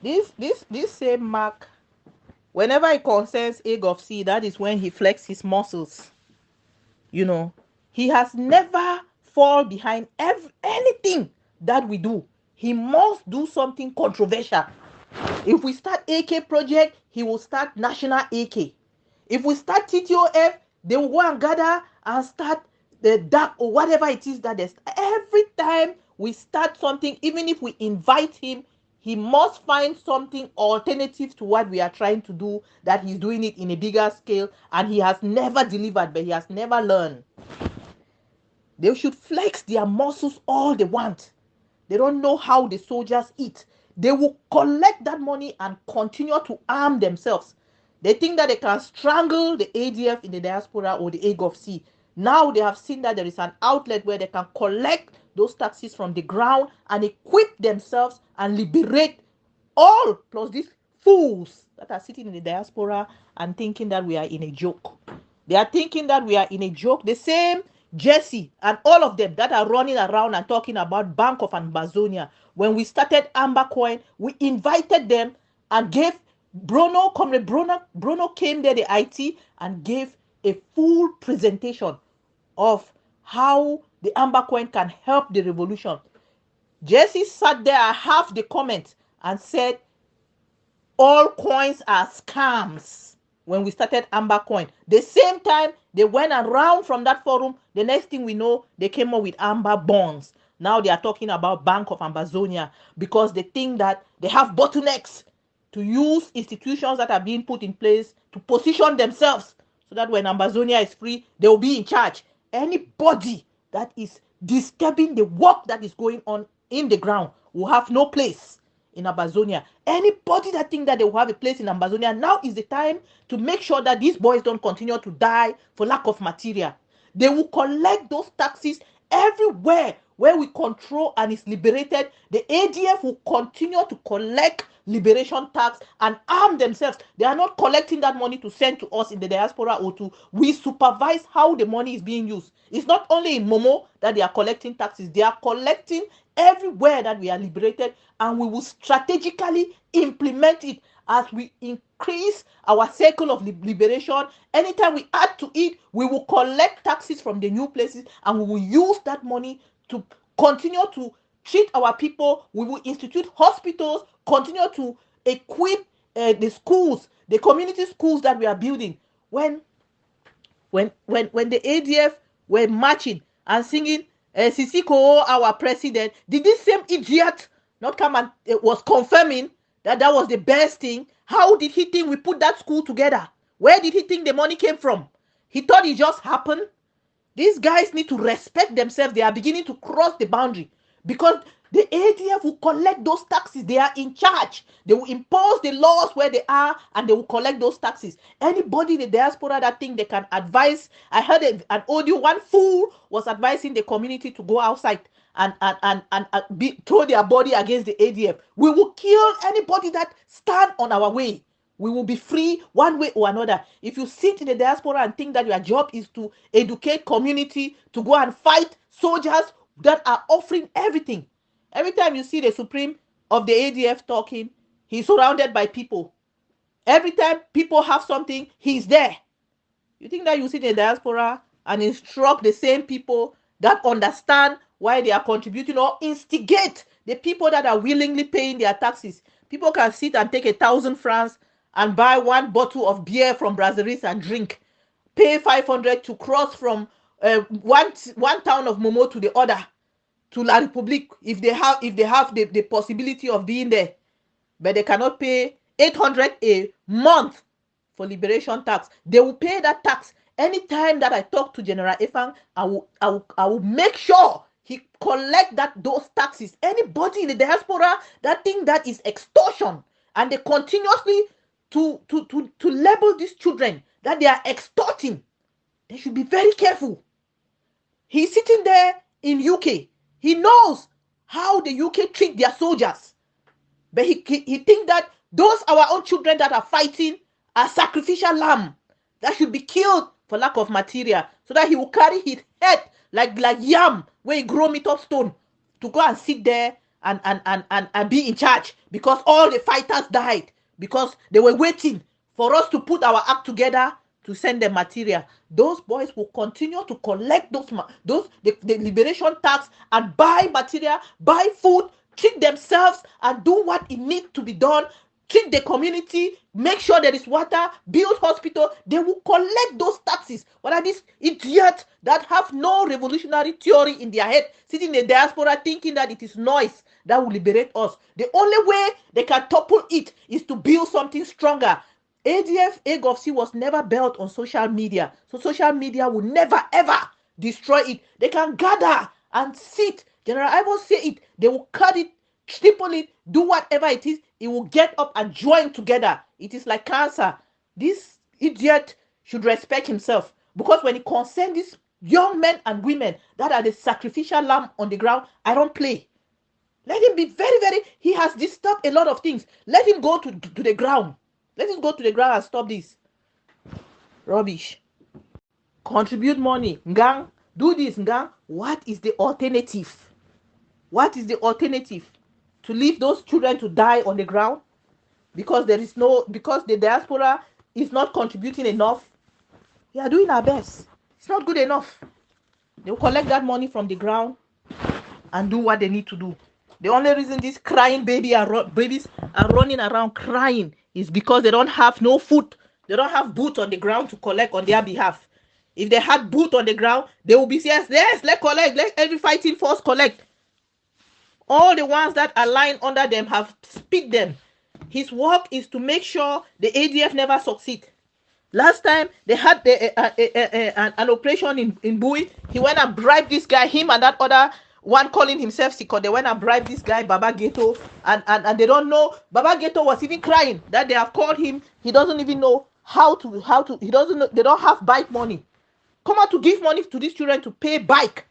This same Mark, whenever it concerns egg of sea, that is when he flexes his muscles. He has never fall behind anything that we do. He must do something controversial. If we start AK project, he will start national AK. If we start TTOF, they will go and gather and start the dark or whatever it is that there's. Every time we start something, even if we invite him, he must find something alternative to what we are trying to do, that he's doing it in a bigger scale, and he has never delivered, but he has never learned. They should flex their muscles all they want. They don't know how the soldiers eat. They will collect that money and continue to arm themselves. They think that they can strangle the ADF in the diaspora or the egg of sea. Now they have seen that there is an outlet where they can collect those taxes from the ground and equip themselves and liberate all, plus these fools that are sitting in the diaspora and thinking that we are in a joke. They are thinking that we are in a joke. The same Jesse and all of them that are running around and talking about Bank of Amazonia. When we started Amber Coin, we invited them and gave Comrade Bruno came there, the IT, and gave a full presentation of how the Amber Coin can help the revolution. Jesse sat there at half the comment and said all coins are scams. When we started Amber Coin, the same time they went around from that forum, the next thing we know, they came up with Amber bonds. Now they are talking about Bank of Amazonia because they think that they have bottlenecks to use institutions that are being put in place to position themselves so that when Amazonia is free, they will be in charge. Anybody that is disturbing the work that is going on in the ground will have no place in Amazonia. Anybody that think that they will have a place in Amazonia, now is the time to make sure that these boys don't continue to die for lack of material. They will collect those taxes everywhere where we control and is liberated. The ADF will continue to collect liberation tax and arm themselves. They are not collecting that money to send to us in the diaspora or to we supervise how the money is being used. It's not only in Momo that they are collecting taxes. They are collecting everywhere that we are liberated, and we will strategically implement it as we increase our circle of liberation. Anytime we add to it, we will collect taxes from the new places and we will use that money to continue to treat our people. We will institute hospitals, continue to equip the schools, the community schools that we are building. When the ADF were marching and singing Sisiko, our president, did this same idiot not come and was confirming that that was the best thing? How did he think we put that school together? Where did he think the money came from? He thought it just happened. These guys need to respect themselves. They are beginning to cross the boundary because the ADF will collect those taxes. They are in charge. They will impose the laws where they are and they will collect those taxes. Anybody in the diaspora that think they can advise, I heard an audio, one fool was advising the community to go outside and throw their body against the ADF. We will kill anybody that stand on our way. We will be free one way or another. If you sit in the diaspora and think that your job is to educate community, to go and fight soldiers that are offering everything. Every time you see the Supreme of the ADF talking, he's surrounded by people. Every time people have something, he's there. You think that you sit in the diaspora and instruct the same people that understand why they are contributing or instigate the people that are willingly paying their taxes? People can sit and take 1,000 francs and buy one bottle of beer from Brasseries and drink, pay 500 to cross from one town of Momo to the other, to La Republique, if they have the possibility of being there, but they cannot pay 800 a month for liberation tax. They will pay that tax. Anytime that I talk to General Efang, I will make sure he collect those taxes. Anybody in the diaspora that think that is extortion, and they continuously to label these children that they are extorting, they should be very careful. He's sitting there in UK. He knows how the UK treat their soldiers. But he thinks that those our own children that are fighting are sacrificial lamb that should be killed for lack of material, so that he will carry his head like yam where he grow meat up stone to go and sit there and be in charge, because all the fighters died because they were waiting for us to put our act together to send them material. Those boys will continue to collect the liberation tax and buy material, buy food, treat themselves, and do what it needs to be done. Treat the community, make sure there is water, build hospital. They will collect those taxes. What are these idiots that have no revolutionary theory in their head, sitting in the diaspora thinking that it is noise that will liberate us? The only way they can topple it is to build something stronger. ADF, AGOFC was never built on social media. So social media will never ever destroy it. They can gather and sit. General Ivo say it. They will cut it, triple it, do whatever it is. It will get up and join together. It is like cancer. This idiot should respect himself, because when it concerns these young men and women that are the sacrificial lamb on the ground, I don't play. Let him be very, very, he has disturbed a lot of things. Let him go to the ground. Let him go to the ground and stop this rubbish. Contribute money. Ngang, do this, Ngang. What is the alternative? What is the alternative? To leave those children to die on the ground? Because the diaspora is not contributing enough. We are doing our best. It's not good enough. They will collect that money from the ground and do what they need to do. The only reason these crying babies are running around crying is because they don't have no food. They don't have boots on the ground to collect on their behalf. If they had boots on the ground, they will be yes, let's collect. Let every fighting force collect. All the ones that are lying under them have spit them. His work is to make sure the ADF never succeed. Last time they had an operation in Bui, he went and bribed this guy, him and that other one calling himself Siko. They went and bribed this guy, Baba Ghetto, and they don't know. Baba Ghetto was even crying that they have called him. He doesn't even know how to. He doesn't know. They don't have bike money. Come out to give money to these children to pay bike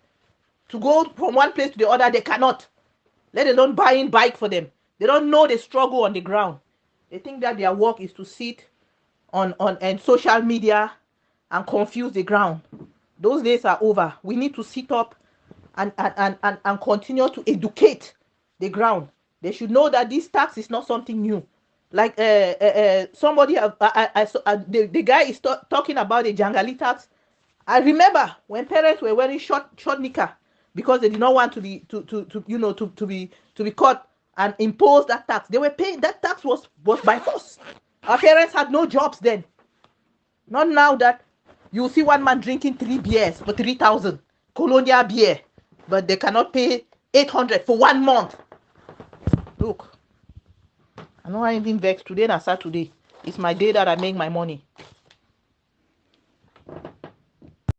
to go from one place to the other. They cannot. Let alone buying bike for them. They don't know the struggle on the ground. They think that their work is to sit on social media and confuse the ground. Those days are over. We need to sit up and continue to educate the ground. They should know that this tax is not something new. Like somebody, the guy is talking about the Jangali tax. I remember when parents were wearing short knicker because they did not want to be caught and impose that tax. They were paying that tax was by force. Our parents had no jobs then. Not now that you see one man drinking 3 beers for 3,000 colonial beer, but they cannot pay 800 for 1 month. Look, I know I ain't been vexed today. Na Saturday. It's my day that I make my money.